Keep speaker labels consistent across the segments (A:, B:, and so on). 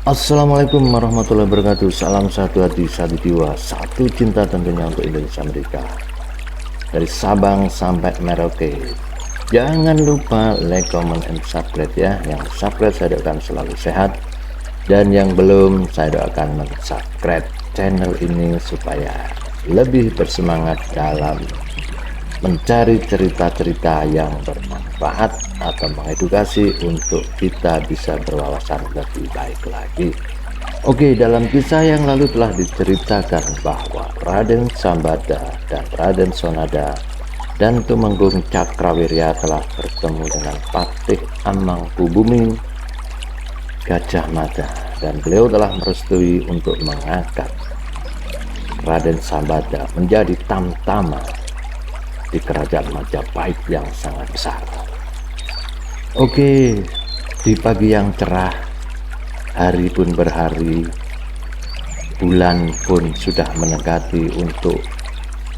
A: Assalamualaikum warahmatullahi wabarakatuh. Salam satu hati, satu jiwa, satu cinta tentunya untuk Indonesia Merdeka. Dari Sabang sampai Merauke. Jangan lupa like, comment, and subscribe ya. Yang subscribe saya doakan selalu sehat. Dan yang belum, saya doakan subscribe channel ini supaya lebih bersemangat dalam mencari cerita-cerita yang bermanfaat atau mengedukasi untuk kita bisa berwawasan lebih baik lagi. Oke, dalam kisah yang lalu telah diceritakan bahwa Raden Sambada dan Raden Sonada dan Tumenggung Cakrawirya telah bertemu dengan Patih Amangkubumi Gajah Mada, dan beliau telah merestui untuk mengangkat Raden Sambada menjadi tamtama di kerajaan Majapahit yang sangat besar. Oke, di pagi yang cerah, hari pun berhari, bulan pun sudah mendekati untuk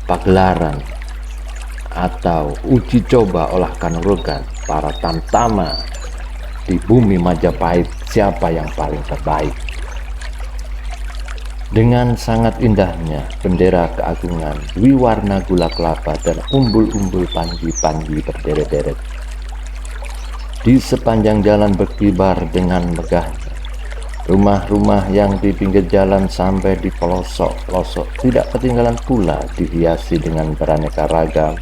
A: pagelaran atau uji coba olah kanuragan para tamtama di bumi Majapahit, siapa yang paling terbaik. Dengan sangat indahnya bendera keagungan, wiwarna gula kelapa dan umbul-umbul panji-panji berderet-deret di sepanjang jalan berkibar dengan megahnya. Rumah-rumah yang di pinggir jalan sampai di pelosok-pelosok tidak ketinggalan pula dihiasi dengan beraneka ragam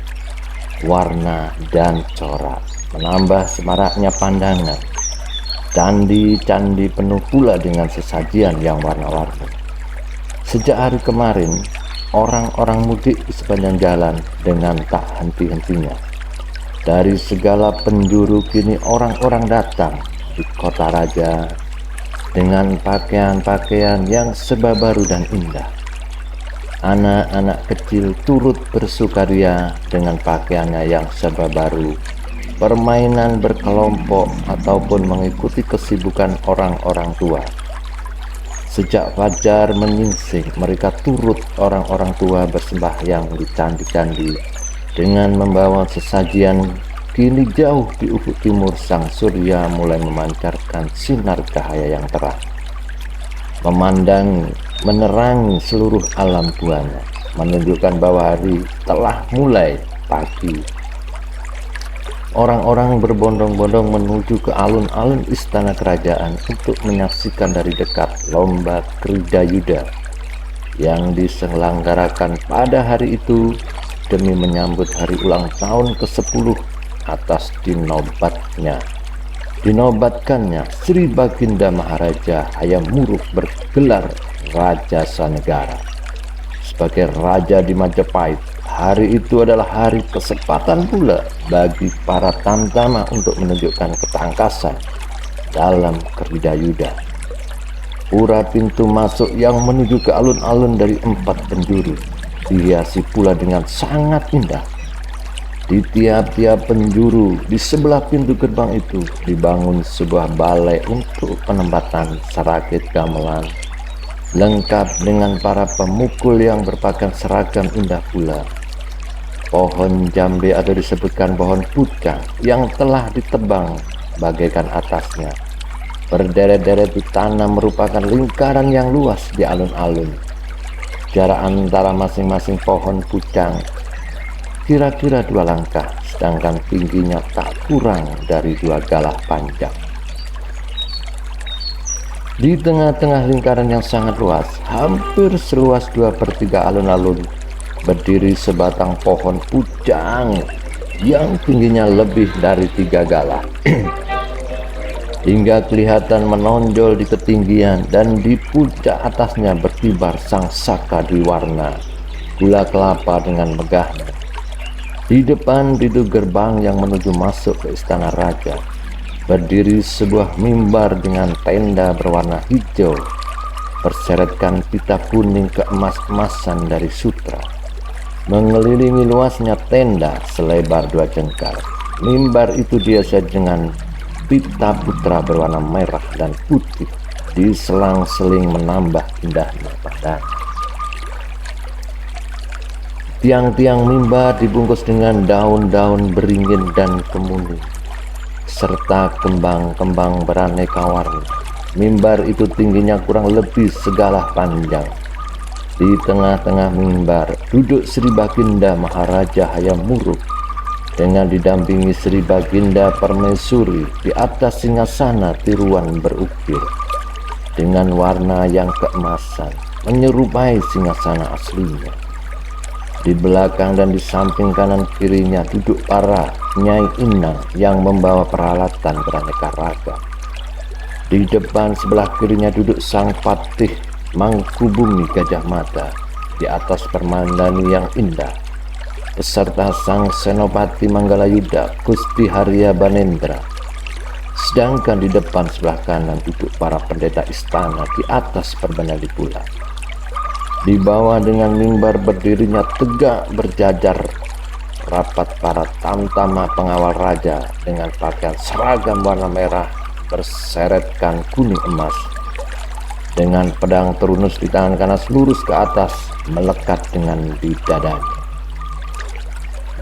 A: warna dan corak, menambah semaraknya pandangan. Candi-candi penuh pula dengan sesajian yang warna-warni. Sejak hari kemarin, orang-orang mudik di sepanjang jalan dengan tak henti-hentinya. Dari segala penjuru kini orang-orang datang di kota raja dengan pakaian-pakaian yang serba baru dan indah. Anak-anak kecil turut bersukaria dengan pakaiannya yang serba baru, permainan berkelompok ataupun mengikuti kesibukan orang-orang tua. Sejak fajar menyingsing, mereka turut orang-orang tua bersembahyang di candi-candi dengan membawa sesajian. Kini jauh di ufuk timur sang surya mulai memancarkan sinar cahaya yang terang, menerangi seluruh alam buana, menunjukkan bahwa hari telah mulai pagi. Orang-orang berbondong-bondong menuju ke alun-alun istana kerajaan untuk menyaksikan dari dekat lomba Kridayuda yang diselenggarakan pada hari itu demi menyambut hari ulang tahun ke-10 atas dinobatkannya Sri Baginda Maharaja Hayam Wuruk bergelar Raja Sanegara sebagai raja di Majapahit. Hari itu adalah hari kesempatan pula bagi para tamtama untuk menunjukkan ketangkasan dalam Kridayuda. Pura pintu masuk yang menuju ke alun-alun dari 4 penjuru dihiasi pula dengan sangat indah. Di tiap-tiap penjuru di sebelah pintu gerbang itu dibangun sebuah balai untuk penempatan sarakit gamelan, lengkap dengan para pemukul yang berpakaian seragam indah pula. Pohon jambe atau disebutkan pohon pucang yang telah ditebang bagaikan atasnya berderet-deret ditanam merupakan lingkaran yang luas di alun-alun. Jarak antara masing-masing pohon pucang kira-kira 2 langkah, sedangkan tingginya tak kurang dari 2 galah panjang. Di tengah-tengah lingkaran yang sangat luas, hampir seluas 2/3 alun-alun, berdiri sebatang pohon pucang yang tingginya lebih dari 3 galah hingga kelihatan menonjol di ketinggian, dan di puncak atasnya berkibar sang saka diwarna gula kelapa dengan megahnya. Di depan pintu gerbang yang menuju masuk ke istana raja berdiri sebuah mimbar dengan tenda berwarna hijau berseretkan pita kuning keemas-emasan dari sutra. Mengelilingi luasnya tenda selebar 2 jengkal. Mimbar itu dihiasi dengan pita putra berwarna merah dan putih, diselang-seling menambah indahnya badan. Tiang-tiang mimbar dibungkus dengan daun-daun beringin dan kemuning, serta kembang-kembang beraneka warna Mimbar itu tingginya kurang lebih segalah panjang. Di tengah-tengah mimbar duduk Sri Baginda Maharaja Hayam Wuruk dengan didampingi Sri Baginda Permaisuri di atas singgasana tiruan berukir dengan warna yang keemasan menyerupai singgasana aslinya. Di belakang dan di samping kanan kirinya duduk para Nyai Inang yang membawa peralatan beraneka ragam. Di depan sebelah kirinya duduk Sang Patih Mangkubumi Gajah Mada di atas permandani yang indah, beserta Sang Senopati Manggalayuda Gusti Harya Banendra. Sedangkan di depan sebelah kanan duduk para pendeta istana di atas permandani pula. Di bawah dengan mimbar berdirinya tegak berjajar rapat para tamtama pengawal raja dengan pakaian seragam warna merah berseretkan kuning emas, dengan pedang turnus di tangan kanan lurus ke atas melekat dengan di dadanya.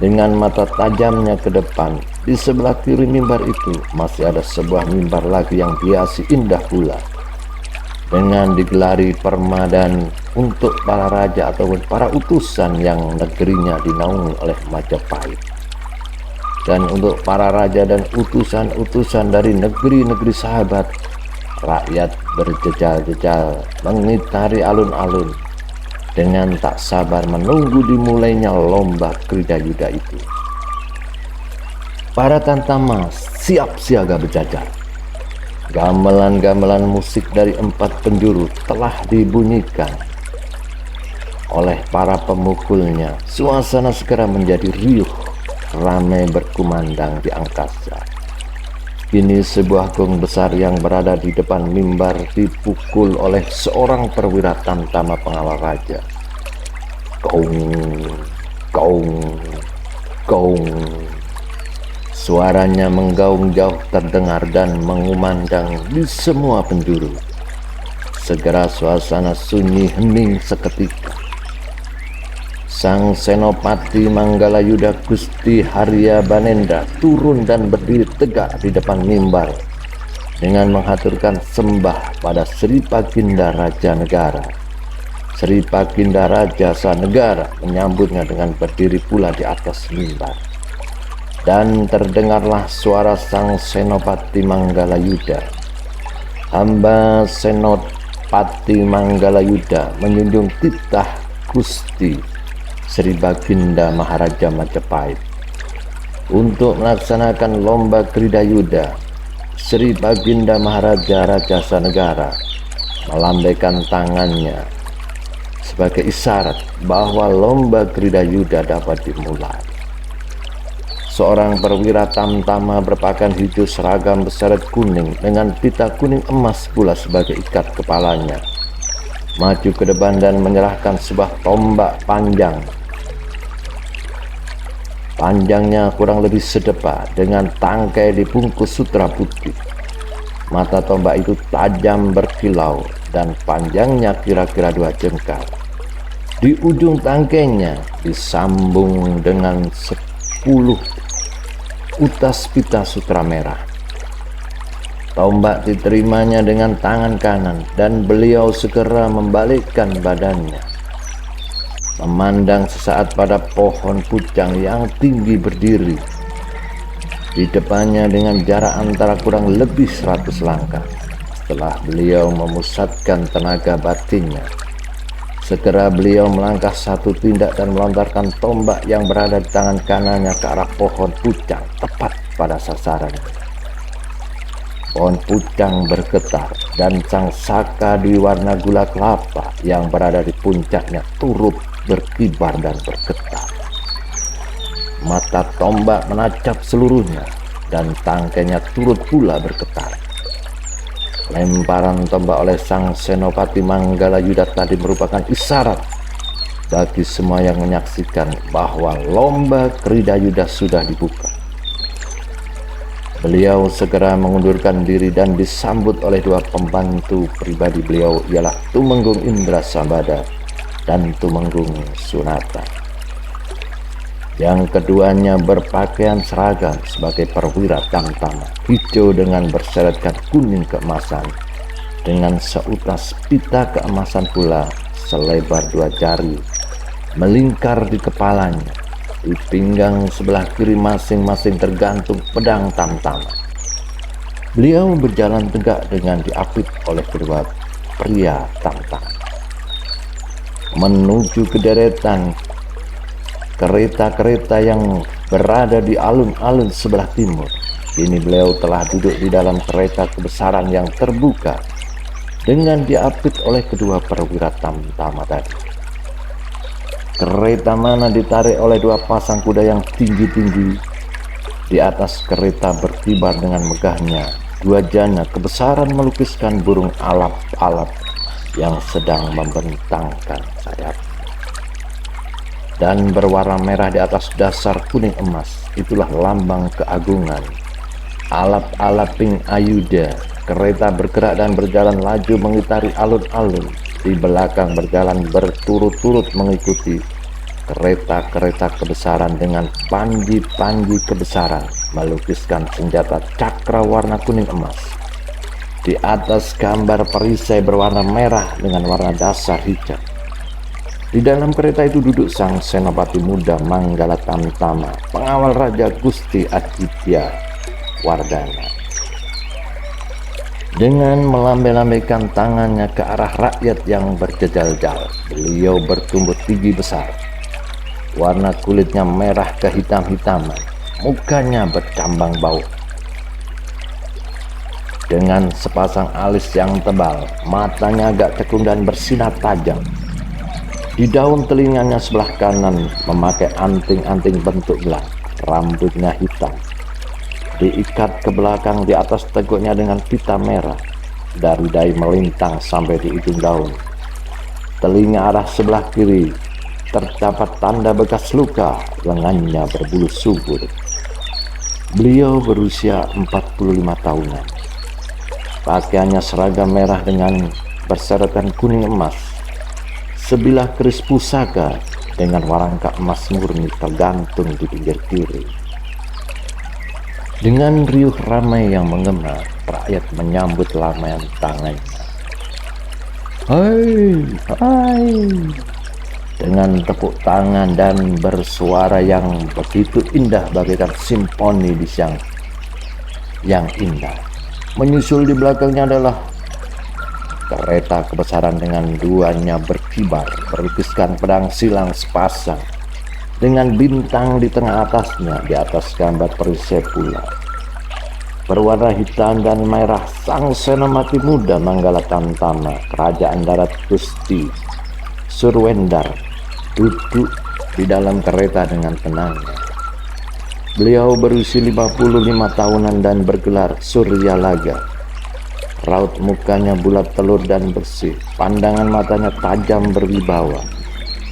A: Dengan mata tajamnya ke depan, di sebelah kiri mimbar itu masih ada sebuah mimbar lagi yang hiasi indah pula, dengan digelari permadani untuk para raja ataupun para utusan yang negerinya dinaungi oleh Majapahit. Dan untuk para raja dan utusan-utusan dari negeri-negeri sahabat, rakyat berjejal-jejal mengitari alun-alun dengan tak sabar menunggu dimulainya lomba Kridayuda itu. Para tantama siap siaga berjajar. Gamelan-gamelan musik dari 4 penjuru telah dibunyikan oleh para pemukulnya. Suasana segera menjadi riuh, ramai berkumandang di angkasa. Kini sebuah gong besar yang berada di depan mimbar dipukul oleh seorang perwira tamtama pengawal raja. Gong, gong, gong. Suaranya menggaung jauh terdengar dan mengumandang di semua penjuru. Segera suasana sunyi hening seketika. Sang Senopati Manggalayuda Gusti Harya Banendra turun dan berdiri tegak di depan mimbar dengan menghaturkan sembah pada Sri Baginda Raja Negara. Sri Baginda Raja Sanegara menyambutnya dengan berdiri pula di atas mimbar. Dan terdengarlah suara Sang Senopati Manggalayuda. Hamba Senopati Manggalayuda menjunjung titah Gusti Sri Baginda Maharaja Majapahit untuk melaksanakan lomba Kridayuda. Sri Baginda Maharaja Raja Sanegara melambaikan tangannya sebagai isyarat bahwa lomba Kridayuda dapat dimulai. Seorang perwira tamtama berpakaian hijau seragam berseret kuning dengan pita kuning emas pula sebagai ikat kepalanya maju ke depan dan menyerahkan sebuah tombak panjang. Panjangnya kurang lebih sedepa dengan tangkai dibungkus sutra putih. Mata tombak itu tajam berkilau dan panjangnya kira-kira 2 jengkal. Di ujung tangkainya disambung dengan 10 utas pita sutra merah. Tombak diterimanya dengan tangan kanan dan beliau segera membalikkan badannya, memandang sesaat pada pohon pucang yang tinggi berdiri di depannya dengan jarak antara kurang lebih 100 langkah. Setelah beliau memusatkan tenaga batinnya, segera beliau melangkah satu tindak dan melontarkan tombak yang berada di tangan kanannya ke arah pohon pucang tepat pada sasarannya. Pohon pucang bergetar dan sang saka diwarna gula kelapa yang berada di puncaknya turut berkibar dan bergetar. Mata tombak menancap seluruhnya dan tangkainya turut pula bergetar. Lemparan tombak oleh Sang Senopati Manggalayuda tadi merupakan isyarat bagi semua yang menyaksikan bahwa lomba Kridayuda sudah dibuka. Beliau segera mengundurkan diri dan disambut oleh 2 pembantu pribadi beliau, ialah Tumenggung Indra Sambada dan Tumenggung Sunata. Yang keduanya berpakaian seragam sebagai perwira tamtama, hijau dengan berseretkan kuning keemasan, dengan seutas pita keemasan pula selebar 2 jari melingkar di kepalanya. Di pinggang sebelah kiri masing-masing tergantung pedang tamtama. Beliau berjalan tegak dengan diapit oleh kedua pria tamtam menuju ke deretan kereta-kereta yang berada di alun-alun sebelah timur. Kini beliau telah duduk di dalam kereta kebesaran yang terbuka dengan diapit oleh kedua perwira tamtama tadi. Kereta mana ditarik oleh 2 pasang kuda yang tinggi-tinggi. Di atas kereta berkibar dengan megahnya 2 jana kebesaran melukiskan burung alap-alap yang sedang membentangkan sayap. Dan berwarna merah di atas dasar kuning emas, itulah lambang keagungan. Alap-alaping ayuda, kereta bergerak dan berjalan laju mengitari alun-alun. Di belakang berjalan berturut-turut mengikuti kereta-kereta kebesaran dengan panji-panji kebesaran melukiskan senjata cakra warna kuning emas. Di atas gambar perisai berwarna merah dengan warna dasar hijau. Di dalam kereta itu duduk sang senopati muda Manggala Tamtama, pengawal Raja Gusti Aditya Wardana. Dengan melambai-lambaikan tangannya ke arah rakyat yang berjejal-jal, beliau bertumbuk tinggi besar. Warna kulitnya merah kehitam-hitaman, mukanya bercambang bau. Dengan sepasang alis yang tebal, matanya agak tekun dan bersinar tajam. Di daun telinganya sebelah kanan memakai anting-anting bentuk gelang, rambutnya hitam. Diikat ke belakang di atas teguknya dengan pita merah, dari dahi melintang sampai di ujung daun. Telinga arah sebelah kiri terdapat tanda bekas luka, lengannya berbulu subur. Beliau berusia 45 tahunan. Pakaiannya seragam merah dengan berseretan kuning emas. Sebilah keris pusaka dengan warangka emas murni tergantung di pinggir kiri. Dengan riuh ramai yang menggema, rakyat menyambut lambaian tangannya. Hai, hai, dengan tepuk tangan dan bersuara yang begitu indah bagaikan simfoni di siang yang indah. Menyusul di belakangnya adalah kereta kebesaran dengan 2-nya berkibar, berlukiskan pedang silang sepasang dengan bintang di tengah atasnya. Di atas gambar perisai pula berwarna hitam dan merah sang senopati muda Manggala Tamtama, kerajaan darat Gusti Surwendar, duduk di dalam kereta dengan tenangnya. Beliau berusia 55 tahunan dan bergelar Suryalaga. Raut mukanya bulat telur dan bersih, pandangan matanya tajam berwibawa.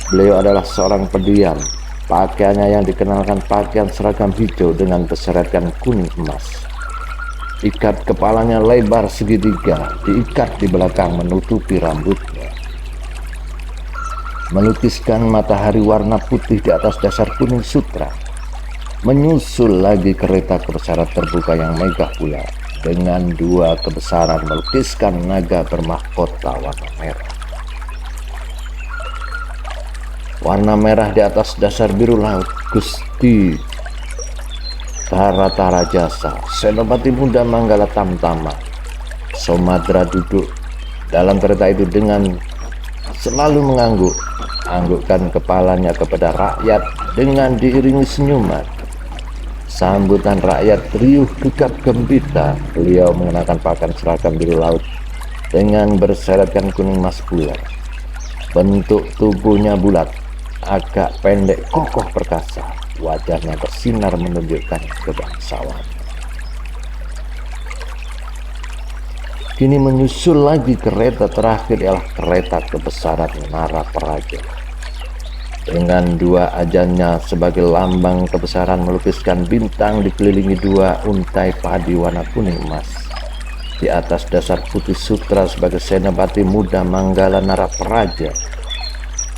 A: Beliau adalah seorang pendiam. Pakaiannya yang dikenalkan pakaian seragam hijau dengan berseretkan kuning emas. Ikat kepalanya lebar segitiga, diikat di belakang menutupi rambutnya. Melukiskan matahari warna putih di atas dasar kuning sutra. Menyusul lagi kereta kebesaran terbuka yang megah pula, dengan 2 kebesaran melukiskan naga bermahkota warna merah. Warna merah di atas dasar biru laut, Gusti Taratara Jasa, senopati muda Manggala Tamtama, Somadra duduk dalam kereta itu dengan selalu anggukkan kepalanya kepada rakyat dengan diiringi senyuman. Sambutan rakyat riuh gegap gempita. Beliau mengenakan pakaian seragam biru laut dengan berseretkan kuning emas pula. Bentuk tubuhnya bulat, agak pendek, kokoh perkasa. Wajahnya bersinar menunjukkan kebangsawan. Kini menyusul lagi kereta terakhir ialah kereta kebesaran Nara Praja. Dengan 2 ajannya sebagai lambang kebesaran melukiskan bintang dikelilingi 2 untai padi warna kuning emas. Di atas dasar putih sutra sebagai senopati muda Manggala Nara Praja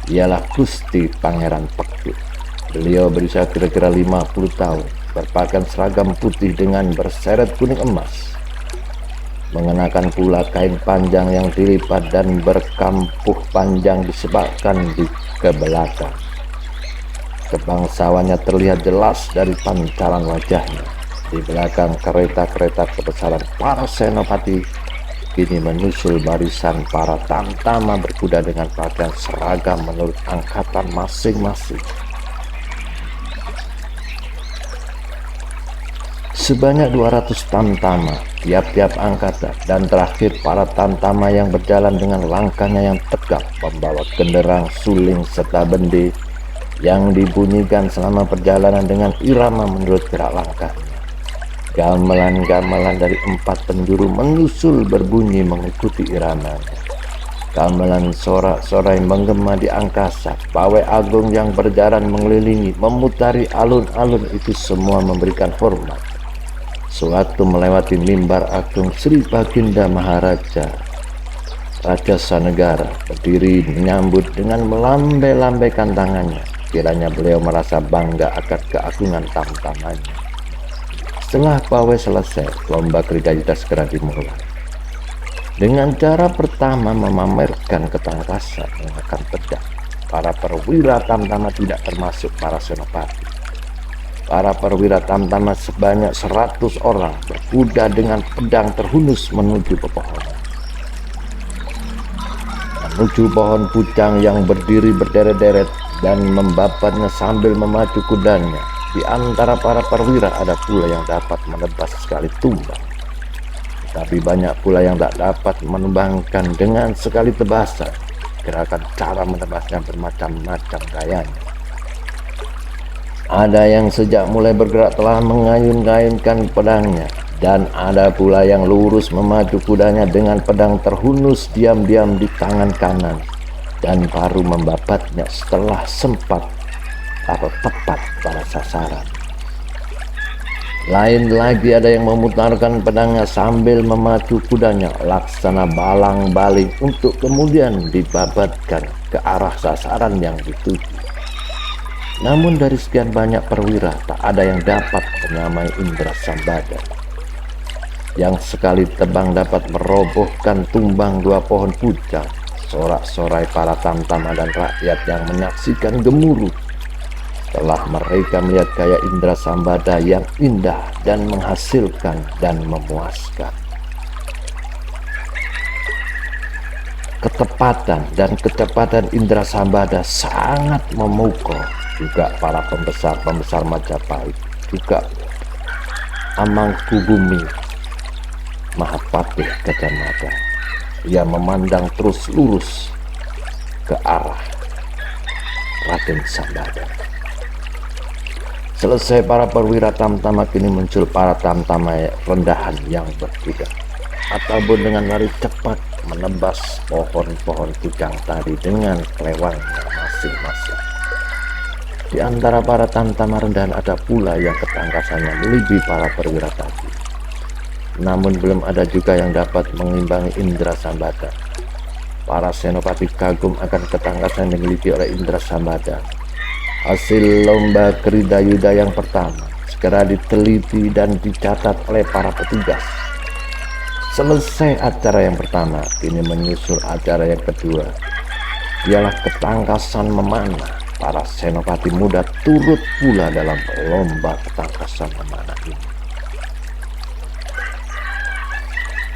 A: ialah Gusti Pangeran Pekut. Beliau berusia kira-kira 50 tahun, berpakaian seragam putih dengan berseret kuning emas. mengenakan pula kain panjang yang dilipat dan berkampuh panjang disebabkan di ke belakang. Kebangsawannya terlihat jelas dari pancaran wajahnya. Di belakang kereta-kereta kebesaran para senopati kini menyusul barisan para tamtama berkuda dengan pakaian seragam menurut angkatan masing-masing. Sebanyak 200 tamtama tiap-tiap angkatan, dan terakhir para tamtama yang berjalan dengan langkahnya yang tegap membawa genderang, suling serta bende yang dibunyikan selama perjalanan dengan irama menurut gerak langkahnya. Gamelan-gamelan dari 4 penjuru menyusul berbunyi mengikuti iramanya. Gamelan sorak-sorai menggema di angkasa, pawai agung yang berjalan mengelilingi, memutari alun-alun itu semua memberikan hormat. Sewaktu melewati mimbar agung Sri Baginda Maharaja Rajasa Negara berdiri menyambut dengan melambai-lambaikan tangannya, kiranya beliau merasa bangga akan keagungan tamtamanya. Setelah pawai selesai, lomba kerjayuda segera dimulai. Dengan cara pertama memamerkan ketangkasan menggunakan pedang. Para perwira tamtama tidak termasuk para senopati. Para perwira tamtama sebanyak 100 orang berkuda dengan pedang terhunus menuju pepohonan. Menuju pohon pucang yang berdiri berderet-deret dan membabatnya sambil memacu kudanya. Di antara para perwira ada pula yang dapat menebas sekali tumbang. Tapi banyak pula yang tak dapat menembangkan dengan sekali tebasan. Gerakan cara menebasnya bermacam-macam gayanya. Ada yang sejak mulai bergerak telah mengayun-ayunkan pedangnya, dan ada pula yang lurus memacu kudanya dengan pedang terhunus diam-diam di tangan kanan dan baru membabatnya setelah sempat atau tepat pada sasaran. Lain lagi ada yang memutarkan pedangnya sambil memacu kudanya laksana balang-baling untuk kemudian dibabatkan ke arah sasaran yang dituju. Namun dari sekian banyak perwira tak ada yang dapat menyamai Indra Sambada, yang sekali tebang dapat merobohkan tumbang 2 pohon pucang. Sorak-sorai para tamtama dan rakyat yang menyaksikan gemuruh setelah mereka melihat gaya Indra Sambada yang indah dan menghasilkan dan memuaskan. Ketepatan dan kecepatan Indra Sambada sangat memukau juga para pembesar-pembesar Majapahit, juga Amangkubumi Mahapatih Gajah Mada. Ia memandang terus lurus ke arah Raden Sambada. Selesai para perwira tamtama, kini muncul para tamtama rendahan yang berkuda ataupun dengan lari cepat menebas pohon-pohon pucang tadi dengan kelewangnya masing-masing. Di antara para tamtama rendahan ada pula yang ketangkasannya melebihi para perwira tadi. Namun belum ada juga yang dapat mengimbangi Indra Sambada. Para senopati kagum akan ketangkasan yang dimiliki oleh Indra Sambada. Hasil lomba keridayuda yang pertama segera diteliti dan dicatat oleh para petugas. Selesai acara yang pertama, kini menyusul acara yang kedua. Ialah ketangkasan memanah. Para senopati muda turut pula dalam lomba ketangkasan memanah ini.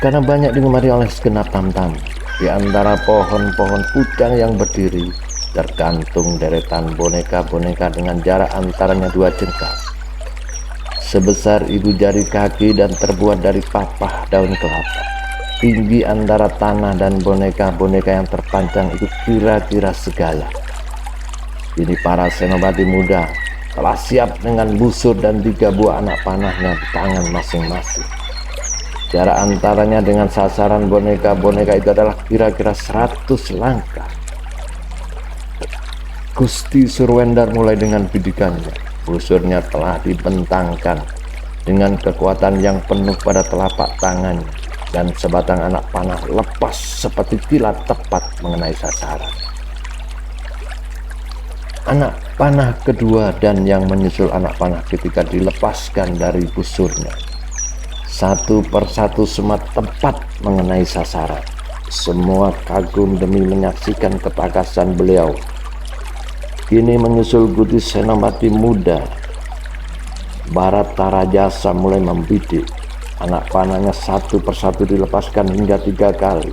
A: Karena banyak digemari oleh segenap tamtam, di antara pohon-pohon pucang yang berdiri tergantung deretan boneka-boneka dengan jarak antaranya 2 jengkal, sebesar ibu jari kaki dan terbuat dari papah daun kelapa. Tinggi antara tanah dan boneka-boneka yang terpancang itu kira-kira segala. Ini para senopati muda telah siap dengan busur dan 3 buah anak panahnya di tangan masing-masing. Jarak antaranya dengan sasaran boneka-boneka itu adalah kira-kira 100 langkah. Gusti Surwendar mulai dengan bidikannya. Busurnya telah dibentangkan dengan kekuatan yang penuh pada telapak tangannya, dan sebatang anak panah lepas seperti kilat tepat mengenai sasaran. Anak panah kedua dan yang menyusul anak panah ketika dilepaskan dari busurnya Satu persatu semua tepat mengenai sasaran. Semua kagum demi menyaksikan ketakasan beliau. Kini menyusul Gusti Senopati muda, Baratarajasa mulai membidik. Anak panahnya satu persatu dilepaskan hingga 3 kali.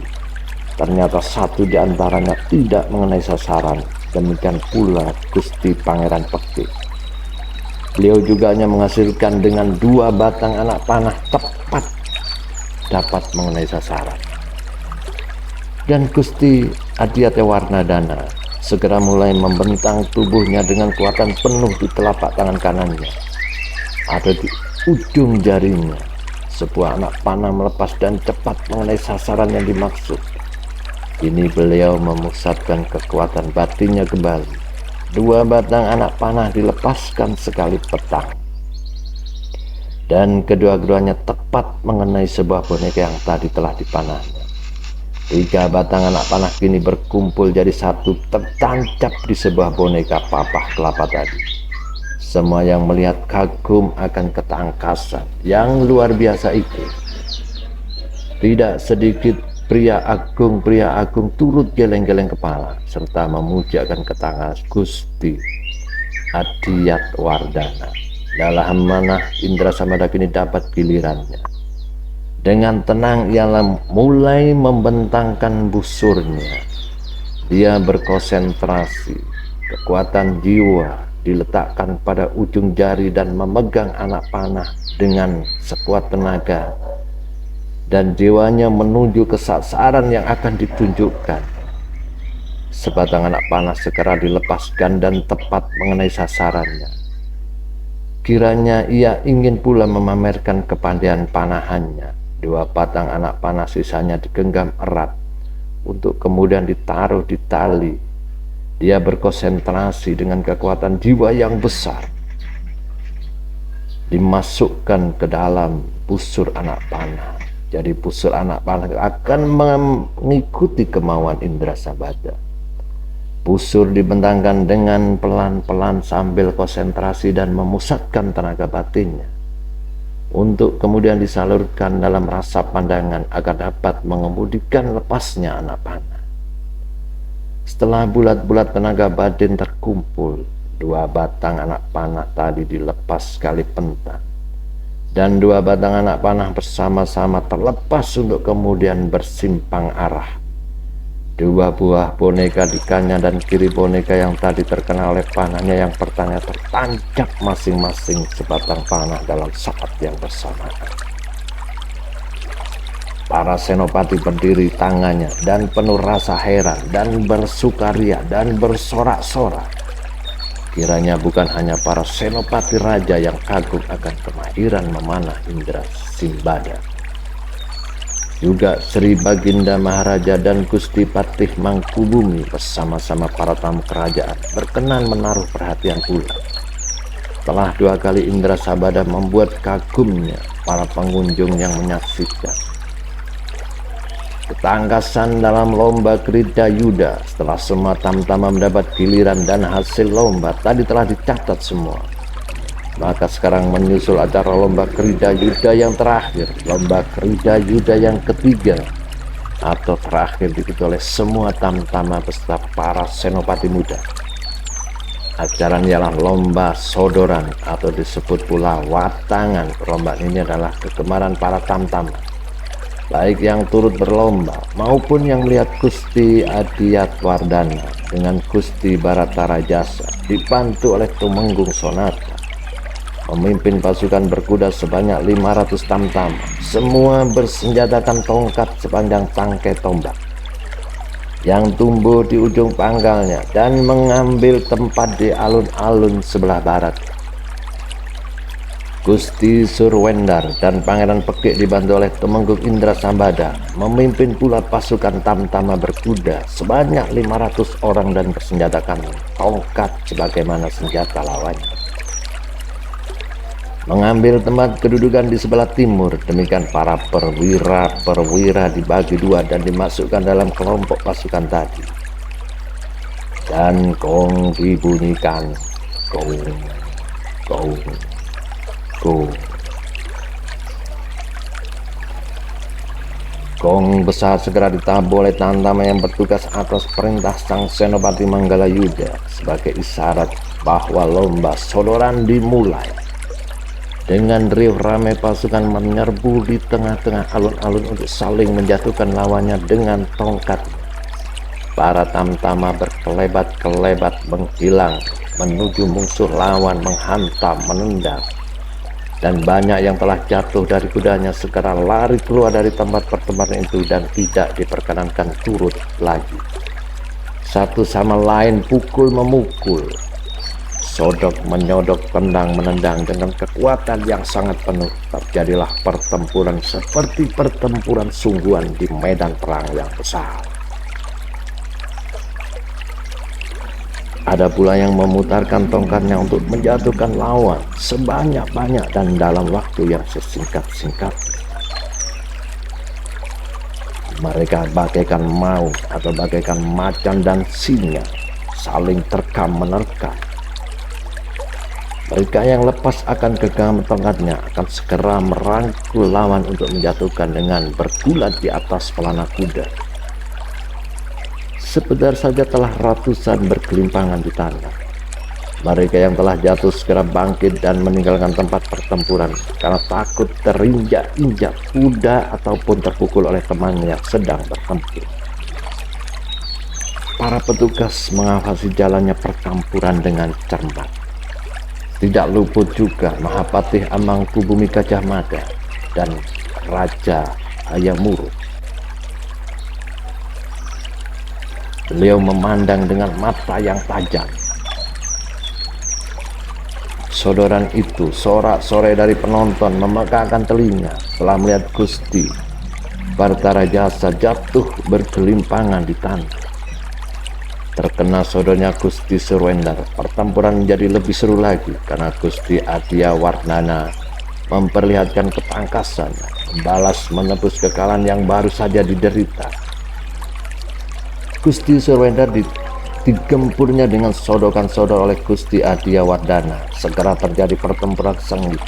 A: Ternyata satu di antaranya tidak mengenai sasaran. Demikian pula Gusti Pangeran Pekik. Beliau juga hanya menghasilkan dengan 2 batang anak panah tepat dapat mengenai sasaran. Dan Gusti Adiate Warnadana segera mulai membentang tubuhnya dengan kekuatan penuh di telapak tangan kanannya. Ada di ujung jarinya, sebuah anak panah melepas dan cepat mengenai sasaran yang dimaksud. Kini beliau memusatkan kekuatan batinnya kembali. 2 batang anak panah dilepaskan sekali petang. Dan kedua-duanya tepat mengenai sebuah boneka yang tadi telah dipanahnya. 3 batang anak panah kini berkumpul jadi satu, tertancap di sebuah boneka papah kelapa tadi. Semua yang melihat kagum akan ketangkasan yang luar biasa itu. Tidak sedikit pria agung turut geleng-geleng kepala serta memujakan ketangkasan Gusti Adiate Wardana. Dalam manah Indra Sambada kini dapat gilirannya. Dengan tenang ia mulai membentangkan busurnya. Dia berkonsentrasi, kekuatan jiwa diletakkan pada ujung jari dan memegang anak panah dengan sekuat tenaga. Dan jiwanya menuju ke sasaran yang akan ditunjukkan. Sebatang anak panah segera dilepaskan dan tepat mengenai sasarannya. Kiranya ia ingin pula memamerkan kepandaian panahannya. 2 batang anak panah sisanya digenggam erat untuk kemudian ditaruh di tali. Dia berkonsentrasi dengan kekuatan jiwa yang besar. Dimasukkan ke dalam busur anak panah. Jadi busur anak panah akan mengikuti kemauan Indra Sambada. Busur dibentangkan dengan pelan-pelan sambil konsentrasi dan memusatkan tenaga batinnya. Untuk kemudian disalurkan dalam rasa pandangan agar dapat mengemudikan lepasnya anak panah. Setelah bulat-bulat tenaga batin terkumpul, 2 batang anak panah tadi dilepas sekali pentas. Dan 2 batang anak panah bersama-sama terlepas untuk kemudian bersimpang arah. 2 buah boneka di kanan dan kiri boneka yang tadi terkena oleh panahnya yang pertama tertancap masing-masing sebatang panah dalam saat yang bersamaan. Para senopati berdiri tangannya dan penuh rasa heran dan bersukaria dan bersorak-sorak. Kiranya bukan hanya para senopati raja yang kagum akan kemahiran memanah Indra Sambada. Juga Sri Baginda Maharaja dan Gusti Patih Mangkubumi bersama-sama para tamu kerajaan berkenan menaruh perhatian pula. Telah 2 kali Indra Sambada membuat kagumnya para pengunjung yang menyaksikan. Ketangkasan dalam lomba Krida Yuda setelah semua tamtama mendapat giliran dan hasil lomba tadi telah dicatat semua. Maka sekarang menyusul acara lomba Krida Yuda yang terakhir, lomba Krida Yuda yang ketiga atau terakhir diikuti oleh semua tamtama beserta para senopati muda. Acara ini adalah lomba sodoran atau disebut pula watangan. Perlombaan ini adalah kegemaran para tamtama, baik yang turut berlomba maupun yang melihat Gusti Adiate Wardana dengan Gusti Baratarajasa dibantu oleh Tumenggung Sonata memimpin pasukan berkuda sebanyak 500 tamtama, semua bersenjatakan tongkat sepanjang tangkai tombak yang tumbuh di ujung pangkalnya dan mengambil tempat di alun-alun sebelah barat. Gusti Surwendar dan Pangeran Pekik dibantu oleh Tumenggung Indra Sambada memimpin pula pasukan tamtama berkuda sebanyak 500 orang dan bersenjatakan tongkat sebagaimana senjata lawannya. Mengambil tempat kedudukan di sebelah timur, demikian para perwira dibagi 2 dan dimasukkan dalam kelompok pasukan tadi. Dan gong dibunyikan, gong, gong, gong. Gong besar segera ditabuh oleh Tamtama yang bertugas atas perintah sang Senopati Manggalayuda sebagai isyarat bahwa lomba sodoran dimulai. Dengan riuh ramai pasukan menyerbu di tengah-tengah alun-alun untuk saling menjatuhkan lawannya dengan tongkat. Para Tamtama berkelebat-kelebat menghilang menuju musuh lawan, menghantam, menendang. Dan banyak yang telah jatuh dari kudanya segera lari keluar dari tempat pertempuran itu dan tidak diperkenankan turut lagi. Satu sama lain pukul memukul, sodok menyodok, tendang menendang dengan kekuatan yang sangat penuh. Terjadilah pertempuran seperti pertempuran sungguhan di medan perang yang besar. Ada pula yang memutarkan tongkatnya untuk menjatuhkan lawan sebanyak-banyak dan dalam waktu yang sesingkat-singkat. Mereka bagaikan maung atau bagaikan macan dan singa, saling terkam menerkam. Mereka yang lepas akan genggaman tongkatnya akan segera merangkul lawan untuk menjatuhkan dengan bergulat di atas pelana kuda. Sebentar saja telah ratusan bergelimpangan di tanah. Mereka yang telah jatuh segera bangkit dan meninggalkan tempat pertempuran karena takut terinjak-injak kuda ataupun terpukul oleh temannya yang sedang bertempur. Para petugas mengawasi jalannya pertempuran dengan cermat. Tidak luput juga Mahapatih Amangkubumi Gajah Mada dan Raja Hayamuruk. Beliau memandang dengan mata yang tajam. Sodoran itu sorak-sorai dari penonton memegahkan telinga setelah melihat Gusti Bartarajasa jatuh bergelimpangan di tanah. Terkena sodornya Gusti Surwendar, pertempuran menjadi lebih seru lagi karena Gusti Adiawardhana memperlihatkan ketangkasan, membalas menebus kekalahan yang baru saja diderita. Gusti Surwendar digempurnya dengan sodokan-sodor oleh Gusti Adiawardhana. Segera terjadi pertempuran sengit,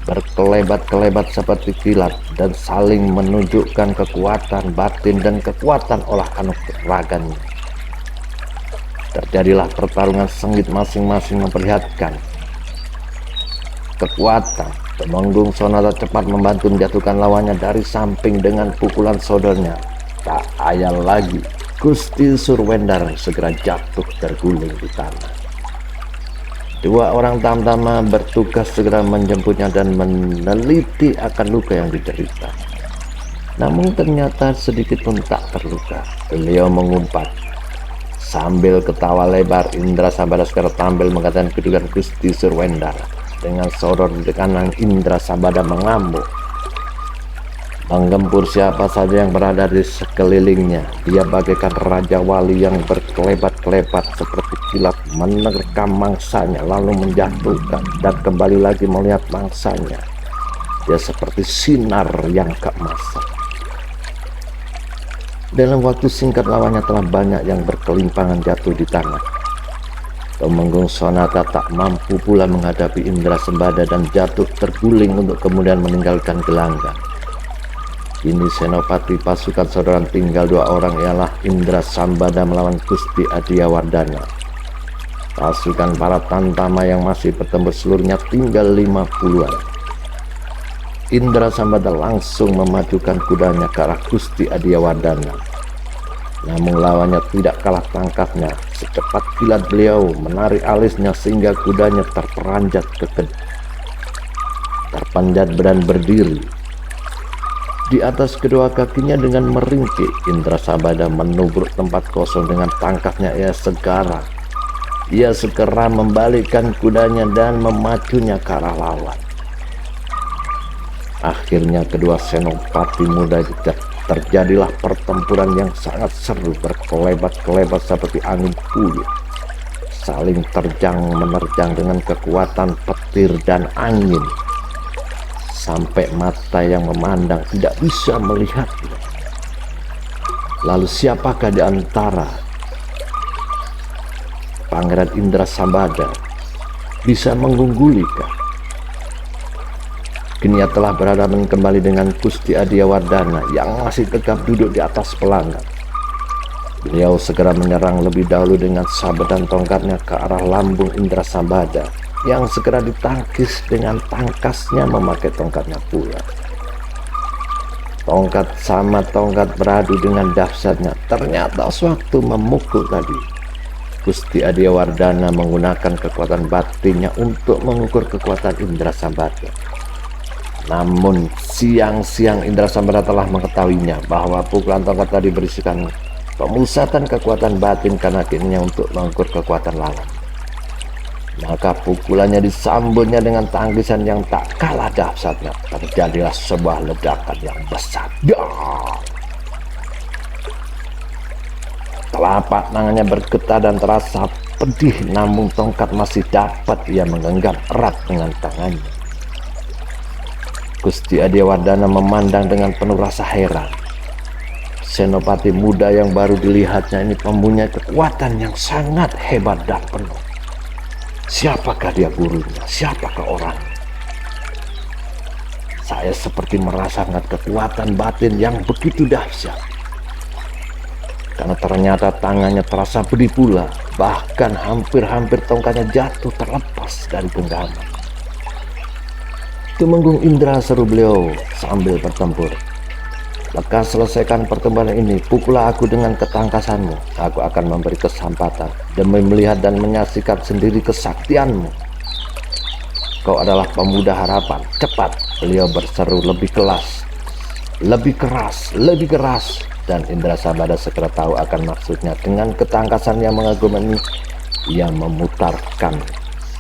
A: berkelebat-kelebat seperti kilat dan saling menunjukkan kekuatan batin dan kekuatan olah kanuragannya. Terjadilah pertarungan sengit, masing-masing memperlihatkan kekuatan. Temenggung Sonata cepat membantu menjatuhkan lawannya dari samping dengan pukulan sodornya. Tak ayal lagi, Gusti Surwendar segera jatuh terguling di tanah. Dua orang Tamtama bertugas segera menjemputnya dan meneliti akan luka yang diderita. Namun ternyata sedikit pun tak terluka. Beliau mengumpat. Sambil ketawa lebar, Indrasabada segera tampil mengatakan kedudukan Gusti Surwendar. Dengan sodor di kanan, Indrasabada mengamuk, menggempur siapa saja yang berada di sekelilingnya. Dia bagaikan raja wali yang berkelebat-kelebat seperti kilat menerkam mangsanya lalu menjatuhkan dan kembali lagi melihat mangsanya. Dia seperti sinar yang keemasan. Dalam waktu singkat lawannya telah banyak yang berkelimpangan jatuh di tanah. Temenggung Sonata tak mampu pula menghadapi Indrasabada dan jatuh terguling untuk kemudian meninggalkan gelanggang. Kini senopati pasukan saudaraan tinggal dua orang, ialah Indrasabada melawan Gusti Adiawardhana. Pasukan para Tamtama yang masih bertempur seluruhnya tinggal 50-an. Indrasabada langsung memajukan kudanya ke arah Gusti Adiawardhana. Namun lawannya tidak kalah tangkapnya. Secepat kilat beliau menarik alisnya sehingga kudanya terperanjat ke terpanjat dan berdiri. Di atas kedua kakinya dengan meringkik, Indrasabada menubruk tempat kosong dengan tangkapnya. Ia segera membalikkan kudanya dan memacunya ke arah lawan. Akhirnya kedua senopati muda terjadilah pertempuran yang sangat seru, berkelebat-kelebat seperti angin puyuh, saling terjang menerjang dengan kekuatan petir dan angin, sampai mata yang memandang tidak bisa melihatnya. Lalu siapakah di antara Pangeran Indrasabada bisa mengungguli? Kini ia telah berhadapan kembali dengan Gusti Adiawardana yang masih tegap duduk di atas pelana. Beliau segera menyerang lebih dahulu dengan sabet dan tongkatnya ke arah lambung Indrasambada yang segera ditangkis dengan tangkasnya memakai tongkatnya pula. Tongkat sama tongkat beradu dengan dahsyatnya. Ternyata sewaktu memukul tadi, Gusti Adiawardana menggunakan kekuatan batinnya untuk mengukur kekuatan Indrasambada. Namun siang-siang Indrasambada telah mengetahuinya bahwa pukulan tongkat tadi berisikan pemusatan kekuatan batin kakinya untuk mengukur kekuatan lawan. Maka pukulannya disambutnya dengan tangkisan yang tak kalah dahsyatnya. Terjadilah sebuah ledakan yang besar. Telapak tangannya bergetar dan terasa pedih, namun tongkat masih dapat ia menggenggam erat dengan tangannya. Gusti Adiawardana memandang dengan penuh rasa heran. Senopati muda yang baru dilihatnya ini mempunyai kekuatan yang sangat hebat dan penuh. Siapakah dia gurunya? Siapakah orangnya? Saya seperti merasakan kekuatan batin yang begitu dahsyat. Karena ternyata tangannya terasa pedih pula. Bahkan hampir-hampir tongkatnya jatuh terlepas dari genggaman. Tumenggung Indra, seru beliau sambil bertempur. Lekas selesaikan pertempuran ini, pukullah aku dengan ketangkasanmu. Aku akan memberi kesempatan demi melihat dan menyaksikan sendiri kesaktianmu. Kau adalah pemuda harapan. Cepat, beliau berseru lebih keras, lebih keras. Dan Indrasambada segera tahu akan maksudnya. Dengan ketangkasan yang mengagumkan ini, ia memutarkan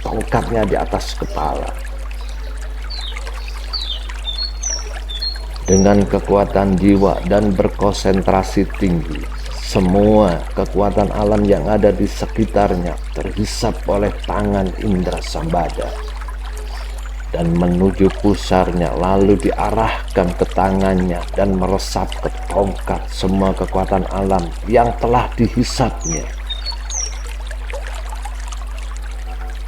A: tongkatnya di atas kepala. Dengan kekuatan jiwa dan berkonsentrasi tinggi, semua kekuatan alam yang ada di sekitarnya terhisap oleh tangan Indrasambada dan menuju pusarnya, lalu diarahkan ke tangannya dan meresap ke tongkat semua kekuatan alam yang telah dihisapnya.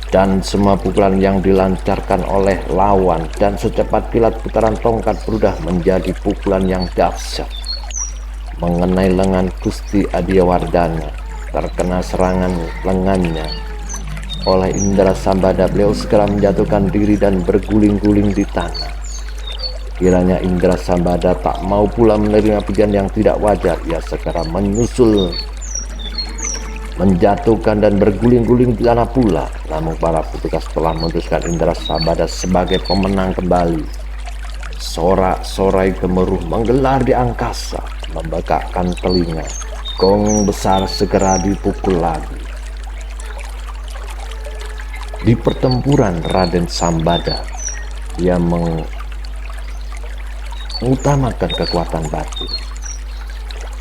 A: Dan semua pukulan yang dilancarkan oleh lawan dan secepat kilat putaran tongkat berubah menjadi pukulan yang dahsyat mengenai lengan Gusti Adiawardana. Terkena serangan lengannya oleh Indrasambada, beliau segera menjatuhkan diri dan berguling-guling di tanah. Kiranya Indrasambada tak mau pula menerima pujian yang tidak wajar, ia segera menyusul, menjatuhkan dan berguling-guling di tanah pula. Namun para petugas telah memutuskan Indrasambada sebagai pemenang kembali. Sorak-sorai gemuruh menggelar di angkasa, membekakkan telinga. Gong besar segera dipukul lagi. Di pertempuran Raden Sambada, ia mengutamakan kekuatan batin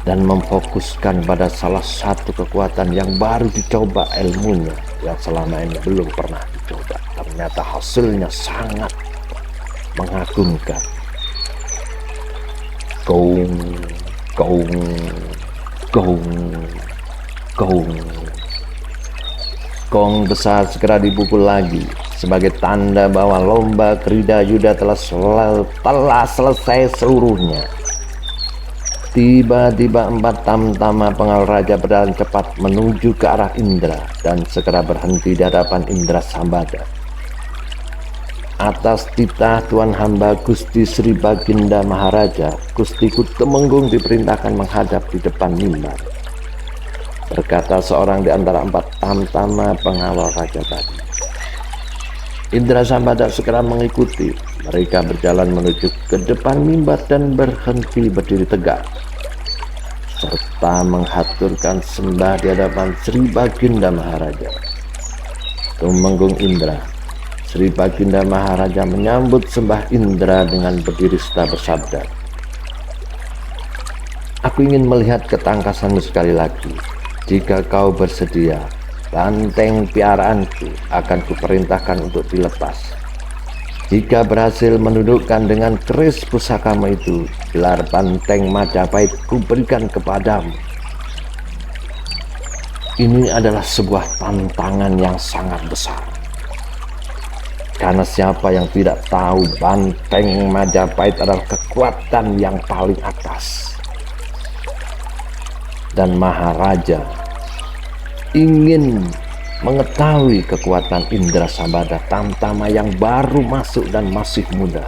A: dan memfokuskan pada salah satu kekuatan yang baru dicoba ilmunya, yang selama ini belum pernah dicoba. Ternyata hasilnya sangat mengagumkan. Gong, gong, gong, gong. Gong besar segera dipukul lagi sebagai tanda bahwa lomba Krida Yuda telah selesai seluruhnya. Tiba-tiba 4 tamtama pengawal raja berjalan cepat menuju ke arah Indra dan segera berhenti di hadapan Indrasambada. Atas titah Tuan hamba Gusti Sri Baginda Maharaja, Gusti Tumenggung diperintahkan menghadap di depan mimbar. Berkata seorang di antara 4 tamtama pengawal raja tadi. Indrasambada segera mengikuti. Mereka berjalan menuju ke depan mimbar dan berhenti berdiri tegak, serta menghaturkan sembah di hadapan Sri Baginda Maharaja. Tumenggung Indra, Sri Baginda Maharaja menyambut sembah Indra dengan berdiri serta bersabda, "Aku ingin melihat ketangkasanmu sekali lagi. Jika kau bersedia, banteng piaraanku akan kuperintahkan untuk dilepas. Jika berhasil menundukkan dengan keris pusakamu itu, gelar banteng Majapahit kuberikan kepadamu." Ini adalah sebuah tantangan yang sangat besar. Karena siapa yang tidak tahu banteng Majapahit adalah kekuatan yang paling atas. Dan Maharaja ingin mengetahui kekuatan Indrasabada Tamtama yang baru masuk dan masih muda.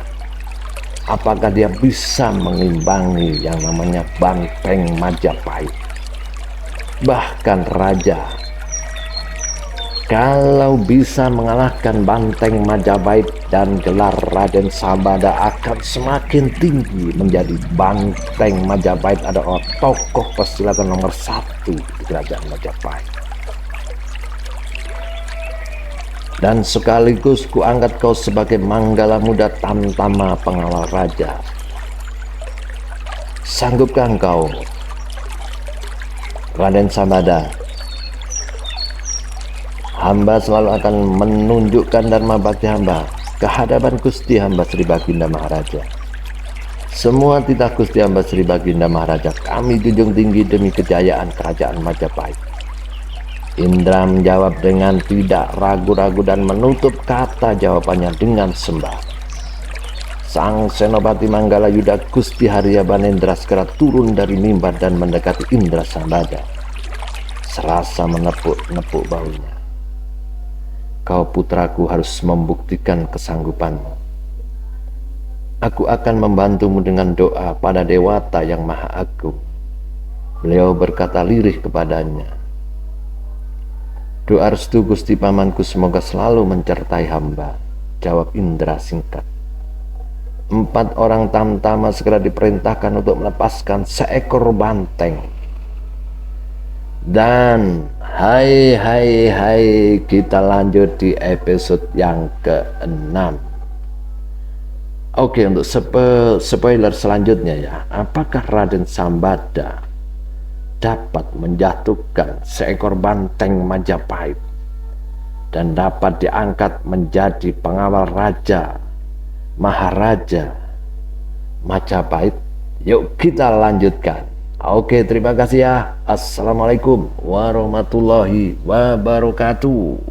A: Apakah dia bisa mengimbangi yang namanya banteng Majapahit? Bahkan Raja kalau bisa mengalahkan banteng Majapahit dan gelar Raden Sabada akan semakin tinggi menjadi banteng Majapahit adalah tokoh pesilatan nomor 1 di kerajaan Majapahit. Dan sekaligus kuangkat kau sebagai Manggala Muda Tamtama pengawal raja. Sanggupkah engkau, Raden Sabada? Hamba selalu akan menunjukkan dharma bakti hamba ke hadapan Gusti hamba Sri Baginda Maharaja. Semua titah Gusti hamba Sri Baginda Maharaja kami junjung tinggi demi kejayaan kerajaan Majapahit. Indra menjawab dengan tidak ragu-ragu dan menutup kata jawabannya dengan sembah. Sang Senopati Manggala Yuda Gusti Harya Banendra segera turun dari mimbar dan mendekati Indrasabada. Serasa menepuk-nepuk bahunya. Kau putraku harus membuktikan kesanggupanmu. Aku akan membantumu dengan doa pada Dewata yang Maha Agung. Beliau berkata lirih kepadanya. Doa restu Gusti Pamanku semoga selalu mencertai hamba, jawab Indra singkat. 4 orang tamtama segera diperintahkan untuk melepaskan seekor banteng. Dan hai kita lanjut di episode yang ke-6. Oke, untuk spoiler selanjutnya ya, apakah Raden Sambada dapat menjatuhkan seekor banteng Majapahit dan dapat diangkat menjadi pengawal raja Maharaja Majapahit? Yuk kita lanjutkan. Oke, terima kasih ya. Assalamualaikum warahmatullahi wabarakatuh.